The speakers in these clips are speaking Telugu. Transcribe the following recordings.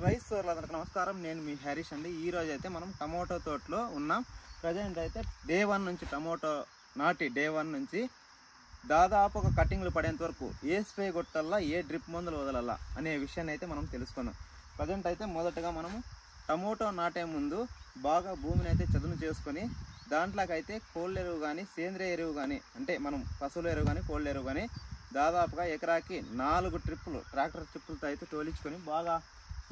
రైస్ సోర్లందరికీ నమస్కారం. నేను మీ హరీష్ అండి. ఈ రోజు అయితే మనం టమోటో తోటలో ఉన్నాం. ప్రజెంట్ అయితే డే 1 నుంచి టమోటో నాటి డే 1 నుంచి దాదాపు ఒక కటింగ్లు పడేంత వరకు ఏ స్ప్రే కొట్టాలా, ఏ డ్రిప్ మందులు వదలాలా అనే విషయాన్ని అయితే మనం తెలుసుకుందాం. ప్రజెంట్ అయితే మొదటగా మనము టమోటో నాటే ముందు బాగా భూమిని అయితే చదును చేసుకొని దాంట్లోకైతే కోళ్ళ ఎరువు కానీ సేంద్రియ ఎరువు కానీ, అంటే మనం పశువుల ఎరువు కానీ కోళ్ళ ఎరువు కానీ దాదాపుగా ఎకరాకి 4 ట్రిప్పులు ట్రాక్టర్ ట్రిప్పులతో అయితే తోలించుకొని బాగా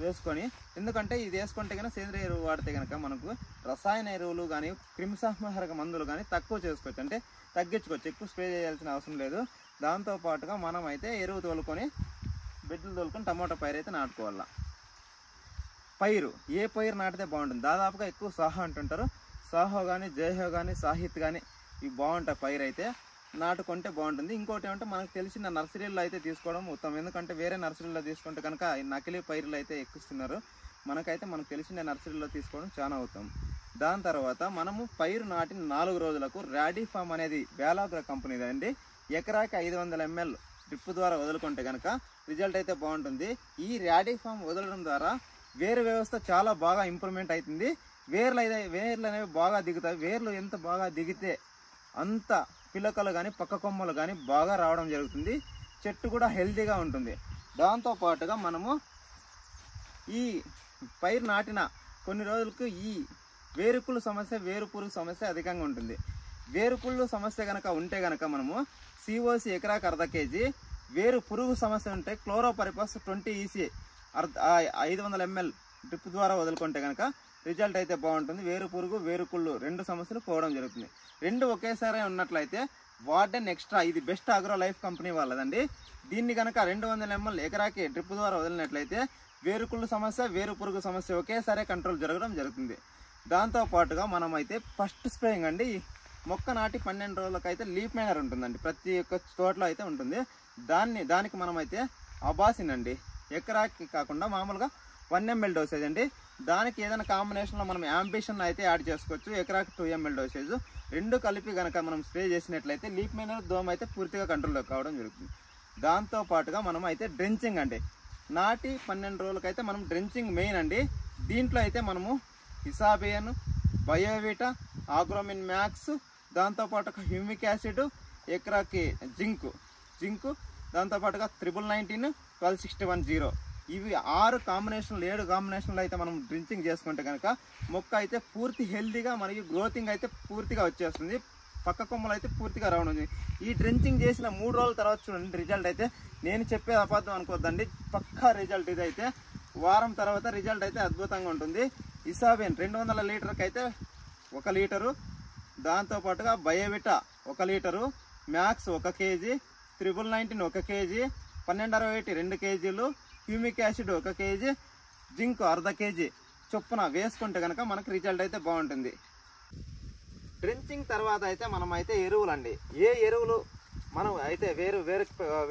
వేసుకొని, ఎందుకంటే ఇది వేసుకుంటే కనుక సేంద్రియ ఎరువు వాడితే కనుక మనకు రసాయన ఎరువులు కానీ క్రిమిసంహారక మందులు కానీ తక్కువ చేసుకోవచ్చు, అంటే తగ్గించుకోవచ్చు, ఎక్కువ స్ప్రే చేయాల్సిన అవసరం లేదు. దాంతోపాటుగా మనం అయితే ఎరువు తోలుకొని బిడ్డలు తోలుకొని టమోటా పైరు అయితే నాటుకోవాలా. పైరు ఏ పైరు నాటితే బాగుంటుంది, దాదాపుగా ఎక్కువ సాహో అంటుంటారు. సాహో కానీ జయహో కానీ సాహిత్ కానీ ఇవి బాగుంటాయి. పైరు అయితే నాటుకుంటే బాగుంటుంది. ఇంకోటి ఏమంటే మనకు తెలిసిన నర్సరీల్లో అయితే తీసుకోవడం ఉత్తమం, ఎందుకంటే వేరే నర్సరీలో తీసుకుంటే కనుక నకిలీ పైరులు అయితే ఎక్కిస్తున్నారు. మనకు తెలిసిన నర్సరీలో తీసుకోవడం చాలా ఉత్తమం. దాని తర్వాత మనము పైరు నాటిన 4 రోజులకు ర్యాడీ ఫామ్ అనేది వేలాగ్ర కంపెనీది అండి. ఎకరాకి 500 ml డ్రిప్ ద్వారా వదులుకుంటే కనుక రిజల్ట్ అయితే బాగుంటుంది. ఈ ర్యాడీ ఫామ్ వదలడం ద్వారా వేరు వ్యవస్థ చాలా బాగా ఇంప్రూవ్మెంట్ అవుతుంది. వేర్లు అనేవి బాగా దిగుతాయి. వేర్లు ఎంత బాగా దిగితే అంత పిలకలు కానీ పక్క కొమ్మలు కానీ బాగా రావడం జరుగుతుంది. చెట్టు కూడా హెల్తీగా ఉంటుంది. దాంతోపాటుగా మనము ఈ పైరు నాటిన కొన్ని రోజులకు ఈ వేరుకుళ్ళు సమస్య, వేరు పురుగు సమస్య అధికంగా ఉంటుంది. వేరుకుళ్ళు సమస్య కనుక ఉంటే కనుక మనము COC ఎకరాకి 1/2 kg, వేరు పురుగు సమస్య ఉంటే క్లోరోపరిపస్ 20 EC 500 ml డ్రిప్ ద్వారా వదులుకుంటే కనుక రిజల్ట్ అయితే బాగుంటుంది. వేరు పురుగు వేరుకుళ్ళు 2 సమస్యలు పోవడం జరుగుతుంది. 2 ఒకేసారి ఉన్నట్లయితే వార్డెన్ ఎక్స్ట్రా, ఇది బెస్ట్ అగ్రో లైఫ్ కంపెనీ వాళ్ళదండి. దీన్ని కనుక 200 ml ఎకరాకి డ్రిప్ ద్వారా వదిలినట్లయితే వేరుకుళ్ళు సమస్య, వేరు పురుగు సమస్య ఒకేసారి కంట్రోల్ జరగడం జరుగుతుంది. దాంతోపాటుగా మనం అయితే ఫస్ట్ స్ప్రేయింగ్ అండి, మొక్క నాటి 12 రోజులకైతే లీఫ్ మైనర్ ఉంటుందండి, ప్రతి ఒక్క తోటలో అయితే ఉంటుంది. దానికి మనమైతే అబాసిన్ అండి, ఎకరాకి కాకుండా మామూలుగా 1 ml డోసేజ్ అండి. దానికి ఏదైనా కాంబినేషన్లో మనం యాంబిషన్ అయితే యాడ్ చేసుకోవచ్చు. ఎకరాకి 2 ml డోసేజ్ 2 కలిపి కనుక మనం స్ప్రే చేసినట్లయితే లీఫ్ మైనర్ దోమ అయితే పూర్తిగా కంట్రోల్లోకి కావడం జరుగుతుంది. దాంతోపాటుగా మనం అయితే డ్రెంచింగ్ అండి, నాటి 12 రోజులకైతే మనం డ్రెంచింగ్ మెయిన్ అండి. దీంట్లో అయితే మనము ఇసాబియన్, బయోవిటా, ఆగ్రోమిన్ మ్యాక్స్, దాంతోపాటుగా హ్యూమిక్ యాసిడ్, ఎకరాకి జింకు, దాంతోపాటుగా 9919, 12610 ఇవి 6 కాంబినేషన్లు 7 కాంబినేషన్లు అయితే మనం డ్రించింగ్ చేసుకుంటే కనుక మొక్క అయితే పూర్తి హెల్తీగా మరియు గ్రోతింగ్ అయితే పూర్తిగా వచ్చేస్తుంది. పక్క కొమ్మలు అయితే పూర్తిగా రావడం. ఈ డ్రించింగ్ చేసిన 3 రోజుల తర్వాత చూడండి రిజల్ట్ అయితే, నేను చెప్పేది అబద్ధం అనుకోవద్దండి, పక్కా రిజల్ట్ ఇదైతే. వారం తర్వాత రిజల్ట్ అయితే అద్భుతంగా ఉంటుంది. ఇసాబిన్ 200 లీటర్కి అయితే 1 లీటరు, దాంతోపాటుగా Biovita 1 litre, max 1 kg, 9919 1 kg, 1261 2 kgలు, humic acid 1 kg, zinc 1/2 kg చొప్పున వేసుకుంటే కనుక మనకు రిజల్ట్ అయితే బాగుంటుంది. డ్రెంచింగ్ తర్వాత అయితే మనం అయితే ఎరువులు అండి, ఏ ఎరువులు మనం అయితే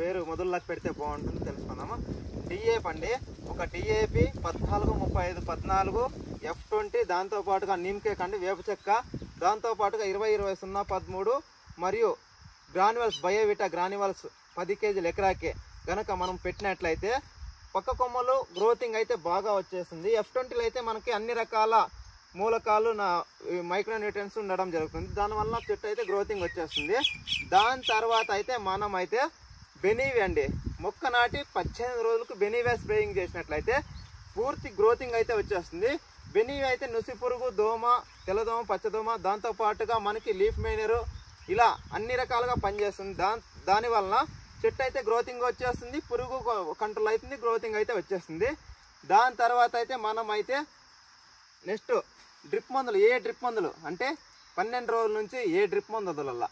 వేరు మొదల్లోకి పెడితే బాగుంటుంది తెలుసుకుందాము. DAP అండి, ఒక DAP 14-35 14, F20, దాంతోపాటుగా నిమ్కేక్ అండి వేప చెక్క, దాంతోపాటుగా 20-20-0-13 మరియు గ్రాన్యువల్స్ బయోవిటా గ్రాన్యువల్స్ 10 kg ఎకరాకే కనుక మనం పెట్టినట్లయితే పక్క కొమ్మలు గ్రోతింగ్ అయితే బాగా వచ్చేస్తుంది. F20లో అయితే మనకి అన్ని రకాల మూలకాలు మైక్రో న్యూట్రియన్స్ ఉండడం జరుగుతుంది. దానివల్ల చెట్టు అయితే గ్రోతింగ్ వచ్చేస్తుంది. దాని తర్వాత అయితే మనం అయితే బెనీవి అండి, మొక్క నాటి 18 రోజులకు బెనీవే స్ప్రేయింగ్ చేసినట్లయితే పూర్తి గ్రోతింగ్ అయితే వచ్చేస్తుంది. బెనీవి అయితే నుసి పురుగు, దోమ, తెల్లదోమ, పచ్చదోమ, దాంతోపాటుగా మనకి లీఫ్ మైనరు ఇలా అన్ని రకాలుగా పనిచేస్తుంది. దానివల్ల చెట్టు అయితే గ్రోతింగ్ వచ్చేస్తుంది, పురుగు కంట్రోల్ అవుతుంది, గ్రోతింగ్ అయితే వచ్చేస్తుంది. దాని తర్వాత అయితే మనం అయితే నెక్స్ట్ డ్రిప్ మందులు, ఏ డ్రిప్ మందులు అంటే 12 రోజుల నుంచి ఏ డ్రిప్ మందు వదలల్లా.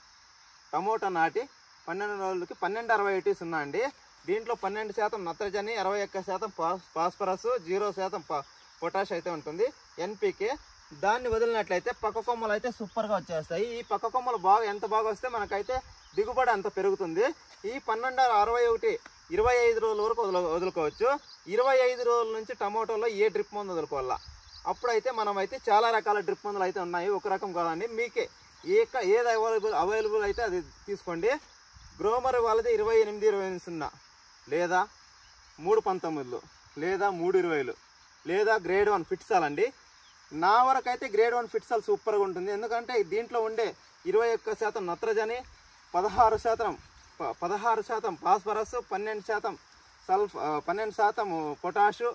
టమోటా నాటి 12 రోజులకి 12-61 అండి. దీంట్లో 12% నత్రజని, 21% ఫాస్ఫరస్, 0% పొటాష్ అయితే ఉంటుంది, NPK. దాన్ని వదిలినట్లయితే పక్క కొమ్మలు అయితే సూపర్గా వచ్చేస్తాయి. ఈ పక్క కొమ్మలు ఎంత బాగా వస్తే మనకైతే దిగుబడి అంత పెరుగుతుంది. ఈ 12-61 25 రోజుల వరకు వదులుకోవచ్చు. 25 రోజుల నుంచి టమోటోలో ఏ డ్రిప్ మందు వదులుకోవాలా. అప్పుడైతే మనమైతే చాలా రకాల డ్రిప్ మందులు అయితే ఉన్నాయి, ఒక రకం కాదండి. మీకే ఏది అవైలబుల్ అయితే అది తీసుకోండి. గ్రోమర్ వాళ్ళది 28-20-0 లేదా 3-19 లేదా 3-20 లేదా గ్రేడ్ 1 ఫిట్సాల్ అండి. నా వరకు అయితే గ్రేడ్ 1 ఫిట్సాల్ సూపర్గా ఉంటుంది. ఎందుకంటే దీంట్లో ఉండే 21% నత్రజని, 16% ఫాస్ఫరస్, 12% పొటాషు,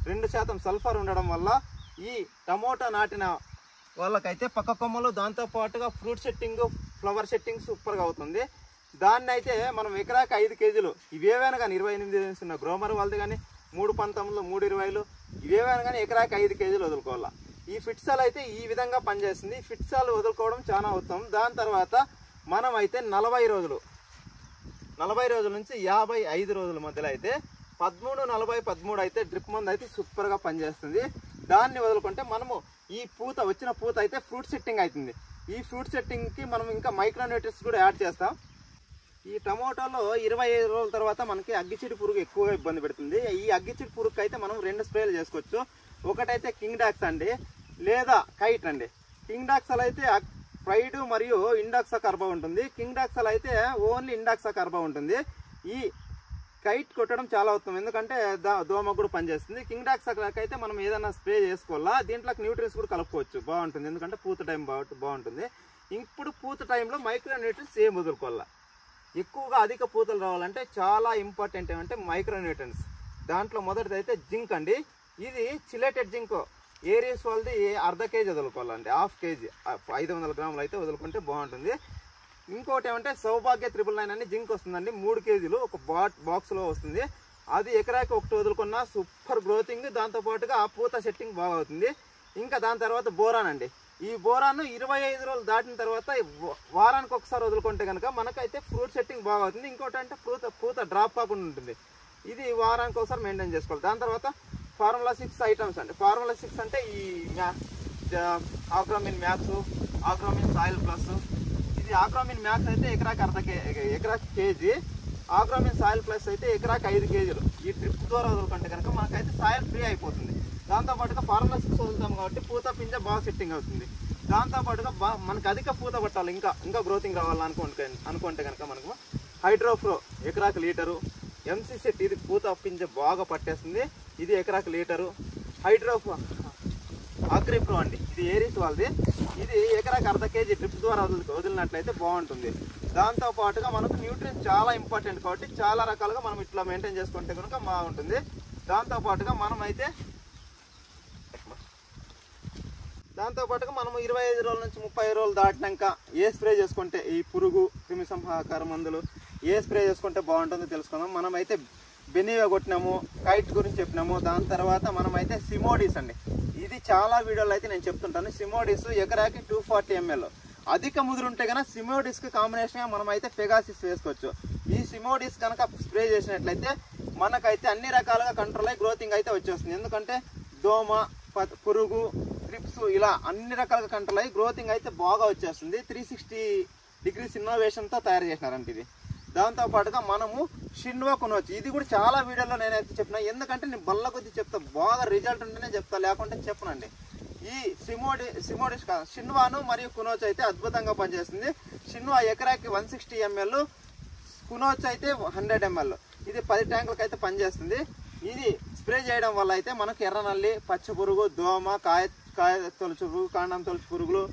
2% సల్ఫర్ ఉండడం వల్ల ఈ టమోటా నాటిన వాళ్ళకైతే పక్క కొమ్మలు దాంతోపాటుగా ఫ్రూట్ సెట్టింగ్, ఫ్లవర్ సెట్టింగ్ సూపర్గా అవుతుంది. దాన్ని అయితే మనం ఎకరాకి 5 కేజీలు ఇవేవైనా కానీ 28 ఉన్న గ్రోమర్ వాళ్ళది కానీ 319, 320 ఇవేవైనా కానీ ఎకరాకి 5 కేజీలు వదులుకోవాలి. ఈ ఫిట్సాల్ అయితే ఈ విధంగా పనిచేస్తుంది. ఫిట్సాల్ వదులుకోవడం చాలా ఉత్తమం. దాని తర్వాత మనం అయితే 40 రోజుల నుంచి 55 రోజుల మధ్యలో అయితే 13, 40, 13 అయితే డ్రిప్ మందు అయితే సూపర్గా పనిచేస్తుంది. దాన్ని వదులుకుంటే మనము ఈ వచ్చిన పూత అయితే ఫ్రూట్ సెట్టింగ్ అవుతుంది. ఈ ఫ్రూట్ సెట్టింగ్కి మనం ఇంకా మైక్రోన్యూట్రియన్స్ కూడా యాడ్ చేస్తాం. ఈ టమోటాలో 25 రోజుల తర్వాత మనకి అగ్గిచిడి పురుగు ఎక్కువగా ఇబ్బంది పెడుతుంది. ఈ అగ్గిచిడి పురుగుకి అయితే మనం 2 స్ప్రేలు చేసుకోవచ్చు. ఒకటైతే కింగ్ డాక్స్ అండి, లేదా కైట్ అండి. కింగ్ డాక్సల్ అయితే ప్రైడ్ మరియు ఇండాక్సా కార్బా ఉంటుంది. కింగ్ డాక్సల్ అయితే ఓన్లీ ఇండాక్సా కార్బా ఉంటుంది. ఈ కైట్ కొట్టడం చాలా ఉత్తమం, ఎందుకంటే దోమ కూడా పనిచేస్తుంది. కింగ్ డాక్సా అయితే మనం ఏదైనా స్ప్రే చేసుకోవాలా, దీంట్లోకి న్యూట్రియన్స్ కూడా కలుపుకోవచ్చు, బాగుంటుంది. ఎందుకంటే పూత టైం బాగుంటుంది. ఇప్పుడు పూత టైంలో మైక్రో న్యూట్రియన్స్ ఏం వదులుకోవాలా. ఎక్కువగా అధిక పూతలు రావాలంటే చాలా ఇంపార్టెంట్ ఏమంటే మైక్రో న్యూట్రియన్స్. దాంట్లో మొదటిది అయితే జింక్ అండి. ఇది చిలేటెడ్ జింక్ ఏరియస్ వాళ్ళది 1/2 కేజీ వదులుకోవాలండి. 1/2 కేజీ 500 గ్రాములు అయితే వదులుకుంటే బాగుంటుంది. ఇంకోటి ఏమంటే సౌభాగ్య 999 అని జింక్ వస్తుందండి. 3 కేజీలు ఒక బాక్స్లో వస్తుంది. అది ఎకరాకి 1 వదులుకున్న సూపర్ గ్రోతింగ్, దాంతోపాటుగా ఆ పూత సెట్టింగ్ బాగా అవుతుంది. ఇంకా దాని తర్వాత బోరాన్ అండి. ఈ బోరాన్ 25 రోజులు దాటిన తర్వాత వారానికి ఒకసారి వదులుకుంటే కనుక మనకైతే ఫ్రూట్ సెట్టింగ్ బాగా అవుతుంది. ఇంకోటి అంటే పూత డ్రాప్ కాకుండా ఉంటుంది. ఇది వారానికి ఒకసారి మెయింటైన్ చేసుకోవాలి. దాని తర్వాత ఫార్ములా 6 ఐటమ్స్ అండి. ఫార్ములా 6 అంటే ఈ Agromin max, Agromin soil plus. ఇది ఆగ్రోమిన్ మ్యాక్స్ అయితే ఎకరాకి కేజీ, ఆగ్రోమిన్ సాయిల్ ప్లస్ అయితే ఎకరాకి 5 కేజీలు. ఈ డ్రిప్ ద్వారా వదులుకుంటే కనుక మనకైతే సాయిల్ ఫ్రీ అయిపోతుంది. దాంతోపాటుగా ఫార్ములా 6 వదులుతాం కాబట్టి పూత పింజ బాగా సెట్టింగ్ అవుతుంది. దాంతోపాటుగా మనకు అధిక పూత పట్టాలి, ఇంకా గ్రోతింగ్ రావాలనుకుంటే కనుక మనకు హైడ్రోఫ్రో ఎకరాకి లీటరు, ఎంసీ సెట్ ఇది పూత పింజ బాగా పట్టేస్తుంది, ఇది ఎకరాకి లీటరు. హైడ్రోఫ్రో అగ్రిప్రో అండి, ఇది ఏరిస్ వాళ్ళది, ఇది ఎకరాకి 1/2 కేజీ డ్రిప్ ద్వారా వదిలినట్లయితే బాగుంటుంది. దాంతోపాటుగా మనకు న్యూట్రియన్స్ చాలా ఇంపార్టెంట్ కాబట్టి చాలా రకాలుగా మనం ఇట్లా మెయింటైన్ చేసుకుంటే కనుక బాగుంటుంది. దాంతోపాటుగా మనం 25 రోజుల నుంచి 30 రోజులు దాటినాక ఏ స్ప్రే చేసుకుంటే ఈ పురుగు క్రిమి సంహారక మందులు ఏ స్ప్రే చేసుకుంటే బాగుంటుందో తెలుసుకుందాం. మనమైతే బెనీవా కొట్టినాము, కైట్ గురించి చెప్పినాము. దాని తర్వాత మనమైతే సిమోడిస్ అండి. ఇది చాలా వీడియోలు అయితే నేను చెప్తుంటాను. సిమోడిస్ ఎకరాకి 240 ml. అధిక ముదురుంటే కనుక సిమోడిస్కి కాంబినేషన్గా మనమైతే పెగాసిస్ వేసుకోవచ్చు. ఈ సిమోడిస్ కనుక స్ప్రే చేసినట్లయితే మనకైతే అన్ని రకాలుగా కంట్రోల్ అయ్యి గ్రోతింగ్ అయితే వచ్చేస్తుంది. ఎందుకంటే దోమ, పురుగు, ట్రిప్స్ ఇలా అన్ని రకాలుగా కంట్రోల్ అయ్యి గ్రోతింగ్ అయితే బాగా వచ్చేస్తుంది. 360 degrees ఇన్నోవేషన్తో తయారు చేసినారంటే ఇది. దాంతోపాటుగా మనము షిన్వా కొనవచ్చు. ఇది కూడా చాలా వీడియోలో నేనైతే చెప్పినా, ఎందుకంటే నేను బల్ల కొద్ది చెప్తా, బాగా రిజల్ట్ ఉంటేనే చెప్తా, లేకుంటే చెప్పనండి. ఈ సిమోడిస్ షిన్వాను మరియు కునోచ్ అయితే అద్భుతంగా పనిచేస్తుంది. షిన్వా ఎకరాకి 160 ml, కునోచ్ అయితే 100 ml. ఇది 10 ట్యాంకులకు అయితే పనిచేస్తుంది. ఇది స్ప్రే చేయడం వల్ల అయితే మనకు ఎర్రనల్లి, పచ్చ పురుగు, దోమ, కాయ తొలచు పురుగు, కాండం తొలచు పురుగులు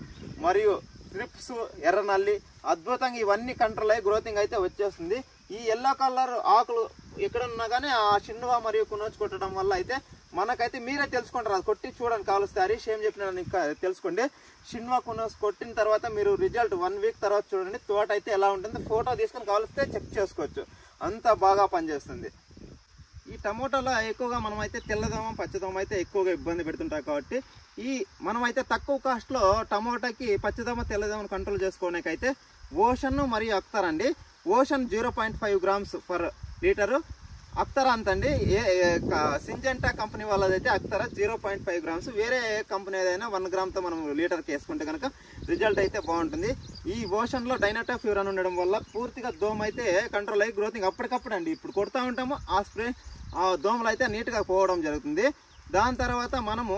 మరియు ట్రిప్స్, ఎర్రనల్లి అద్భుతంగా ఇవన్నీ కంట్రోల్ అయ్యి గ్రోతింగ్ అయితే వచ్చేస్తుంది. ఈ ఎల్లో కలర్ ఆకులు ఎక్కడున్నా కానీ ఆ షిన్వా మరియు కునోచ్ కొట్టడం వల్ల అయితే మనకైతే మీరే తెలుసుకుంటారు. అది కొట్టి చూడండి, కాలుస్తే హరీష్ ఏం చెప్పినా తెలుసుకోండి. షిన్వా కునోచ్ కొట్టిన తర్వాత మీరు రిజల్ట్ 1 వీక్ తర్వాత చూడండి, తోట అయితే ఎలా ఉంటుంది, ఫోటో తీసుకొని కాలుస్తే చెక్ చేసుకోవచ్చు. అంత బాగా పనిచేస్తుంది. ఈ టమోటాలో ఎక్కువగా మనమైతే తెల్లదోమ, పచ్చదోమ అయితే ఎక్కువగా ఇబ్బంది పెడుతుంటాం కాబట్టి మనమైతే తక్కువ కాస్ట్లో టమోటాకి పచ్చదోమ, తెల్లదోమను కంట్రోల్ చేసుకోవడానికైతే ఓషన్ మరియు అక్తర్ అండి. Osheen 0.5 grams per litre, Actara అంతండి. సింజెంటా కంపెనీ వాళ్ళదైతే అక్తర 0.5 grams. వేరే కంపెనీ ఏదైనా 1 గ్రామ్తో మనం లీటర్కి వేసుకుంటే కనుక రిజల్ట్ అయితే బాగుంటుంది. ఈ ఓషన్లో డైనటోఫ్యూరాన్ ఉండడం వల్ల పూర్తిగా దోమ అయితే కంట్రోల్ అయ్యి గ్రోతింగ్ అప్పటికప్పుడు అండి. ఇప్పుడు కొడతా ఉంటాము, ఆ స్ప్రే ఆ దోమలు అయితే నీట్గా పోవడం జరుగుతుంది. దాని తర్వాత మనము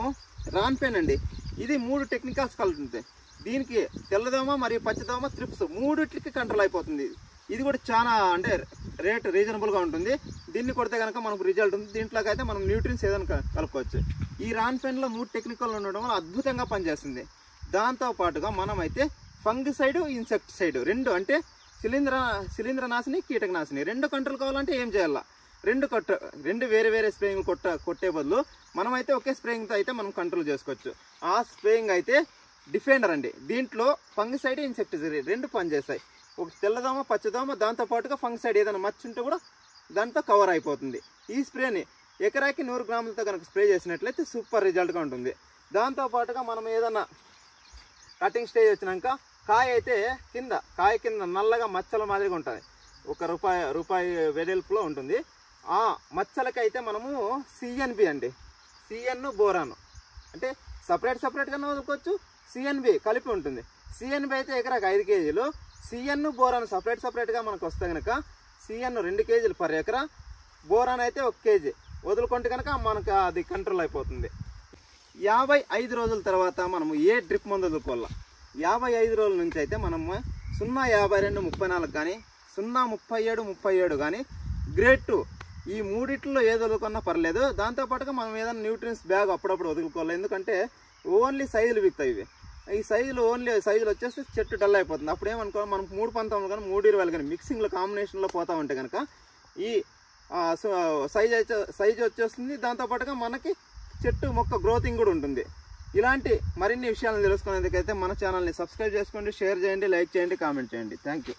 రాన్పెన్ అండి. ఇది 3 టెక్నికల్స్ కలుగుతుంది. దీనికి తెల్లదోమ మరియు పచ్చదోమ, త్రిప్స్ 3టికి కంట్రోల్ అయిపోతుంది. ఇది కూడా చాలా అంటే రేట్ రీజనబుల్గా ఉంటుంది. దీన్ని కొడితే కనుక మనకు రిజల్ట్ ఉంది. దీంట్లోకి అయితే మనం న్యూట్రియన్స్ ఏదైనా కలుపుకోవచ్చు. ఈ రాన్ఫెన్లో 3 టెక్నికల్ ఉండడం వల్ల అద్భుతంగా పనిచేస్తుంది. దాంతోపాటుగా మనమైతే ఫంగిసైడ్, ఇన్సెక్టిసైడ్ 2 అంటే శిలీంద్రనాశిని, కీటకనాశిని 2 కంట్రోల్ కావాలంటే ఏం చేయాలా, 2 వేరే వేరే స్ప్రేయింగ్ కొట్టే బదులు మనమైతే ఒకే స్ప్రేయింగ్తో అయితే మనం కంట్రోల్ చేసుకోవచ్చు. ఆ స్ప్రేయింగ్ అయితే డిఫెండర్ అండి. దీంట్లో ఫంగిసైడ్, ఇన్సెక్టిసైడ్ 2 పనిచేస్తాయి. ఒక తెల్లదోమ, పచ్చదోమ, దాంతోపాటుగా ఫంగిసైడ్ ఏదైనా మచ్చుంటే కూడా దాంతో కవర్ అయిపోతుంది. ఈ స్ప్రేని ఎకరాకి 100 గ్రాములతో కనుక స్ప్రే చేసినట్లయితే సూపర్ రిజల్ట్గా ఉంటుంది. దాంతోపాటుగా మనం ఏదన్నా కటింగ్ స్టేజ్ వచ్చినాక కాయ కింద నల్లగా మచ్చల మాదిరిగా ఉంటుంది. 1 రూపాయి వెడల్పులో ఉంటుంది. ఆ మచ్చలకైతే మనము సిఎన్బి అండి, సిఎన్ బోరాను అంటే సపరేట్గా వదులుకోవచ్చు. సిఎన్బి కలిపి ఉంటుంది. సిఎన్బి అయితే ఎకరాకి 5 కేజీలు, సిఎన్ బోరాను సపరేట్గా మనకు వస్తే కనుక సిఎన్ 2 కేజీలు పర్ ఎకరా, బోరాన్ అయితే 1 కేజీ వదులుకుంటే కనుక మనకు అది కంట్రోల్ అయిపోతుంది. 55 రోజుల తర్వాత మనము ఏ డ్రిప్ మందు వదులుకోవాలా, 55 రోజుల నుంచి అయితే మనము 0.52-34 కానీ 0.37-37 కానీ గ్రేడ్ 2 ఈ 3 ఏది వదులుకున్నా పర్లేదు. దాంతోపాటుగా మనం ఏదైనా న్యూట్రియన్స్ బ్యాగ్ అప్పుడప్పుడు వదులుకోవాలి. ఎందుకంటే ఓన్లీ సైజులు విక్తాయి ఇవి. ఈ సైజులు వచ్చేస్తే చెట్టు డల్ అయిపోతుంది. అప్పుడు ఏమనుకోవాలి, మనం 3.19 కానీ 3.20 కానీ మిక్సింగ్లో కాంబినేషన్లో పోతా ఉంటే కనుక ఈ సైజు వచ్చేస్తుంది. దాంతోపాటుగా మనకి చెట్టు మొక్క గ్రోతింగ్ కూడా ఉంటుంది. ఇలాంటి మరిన్ని విషయాలను తెలుసుకునేందుకైతే మన ఛానల్ని సబ్స్క్రైబ్ చేసుకోండి, షేర్ చేయండి, లైక్ చేయండి, కామెంట్ చేయండి. Thank you.